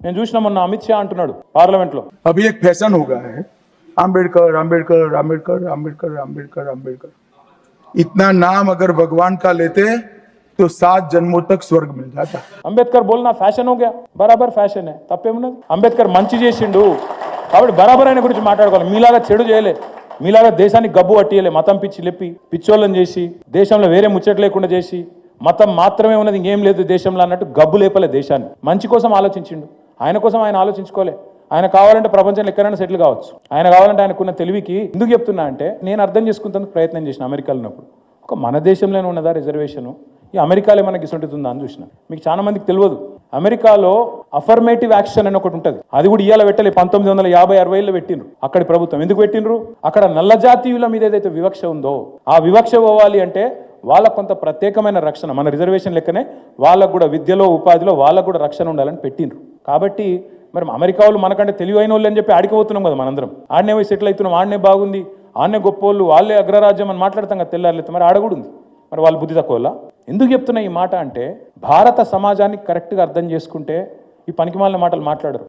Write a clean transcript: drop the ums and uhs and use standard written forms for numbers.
నేను చూసిన మొన్న అమిత్ షా అంటున్నాడు పార్లమెంట్ లో, अभी एक फैशन हो गया है, आम्बेडकर आम्बेडकर आम्बेडकर आम्बेडकर आम्बेडकर आम्बेडकर। इतना नाम अगर भगवान का लेते तो 7 जन्मों तक स्वर्ग मिल जाता। అంబేద్కర్ బోల్నా ఫ్యాషన్ हो गया, బరాబర్ ఫ్యాషన్ తప్పేమున్నది. అంబేద్కర్ మంచి చేసిండు కాబట్టి బరాబర్ ఆయన గురించి మాట్లాడుకోవాలి. మీలాగా చెడు చేయలే, మీలాగా దేశానికి గబ్బు పట్టియలే, మతం పిచ్చి లేపి పిచ్చోళ్ళని చేసి దేశంలో వేరే ముచ్చట లేకుండా చేసి మతం మాత్రమే ఉన్నది ఇంకేం లేదు దేశంలో అన్నట్టు గబ్బు లేపలే దేశాన్ని. మంచి కోసం ఆలోచించిండు, ఆయన కోసం ఆయన ఆలోచించుకోలే. ఆయన కావాలంటే ప్రపంచంలో ఎక్కడైనా సెటిల్ కావచ్చు, ఆయన కావాలంటే ఆయనకున్న తెలివికి. ఎందుకు చెప్తున్నా అంటే నేను అర్థం చేసుకుంటందుకు ప్రయత్నం చేసిన అమెరికాలో ఉన్నప్పుడు. ఒక మన దేశంలోనే ఉన్నదా రిజర్వేషను, ఈ అమెరికాలో మనకి ఇస్తుంటుందా అని చూసిన. మీకు చాలా మందికి తెలియదు, అమెరికాలో అఫర్మేటివ్ యాక్షన్ అని ఒకటి ఉంటుంది. అది కూడా ఇవాళ పెట్టలే, 1950-60లో పెట్టిండ్రు అక్కడి ప్రభుత్వం. ఎందుకు పెట్టిండ్రు? అక్కడ నల్ల జాతీయుల మీద ఏదైతే వివక్ష ఉందో ఆ వివక్ష పోవాలి అంటే వాళ్ళకు కొంత ప్రత్యేకమైన రక్షణ, మన రిజర్వేషన్ లెక్కనే వాళ్ళకు కూడా విద్యలో ఉపాధిలో వాళ్ళకు కూడా రక్షణ ఉండాలని పెట్టిండ్రు. కాబట్టి మరి అమెరికా వాళ్ళు మనకంటే తెలివైన వాళ్ళు అని చెప్పి ఆడిపోతున్నాం కదా మనందరం. ఆడనే పోయి సెటిల్ అవుతున్నాం, ఆడనే బాగుంది, ఆడనే గొప్ప వాళ్ళు, వాళ్ళే అగ్రరాజ్యం అని మాట్లాడతాం కదా తెల్లారులైతే. మరి ఆడకూడదు, మరి వాళ్ళు బుద్ధి తక్కువ. ఎందుకు చెప్తున్నా ఈ మాట అంటే భారత సమాజాన్ని కరెక్ట్గా అర్థం చేసుకుంటే ఈ పనికిమాలిన మాటలు మాట్లాడరు.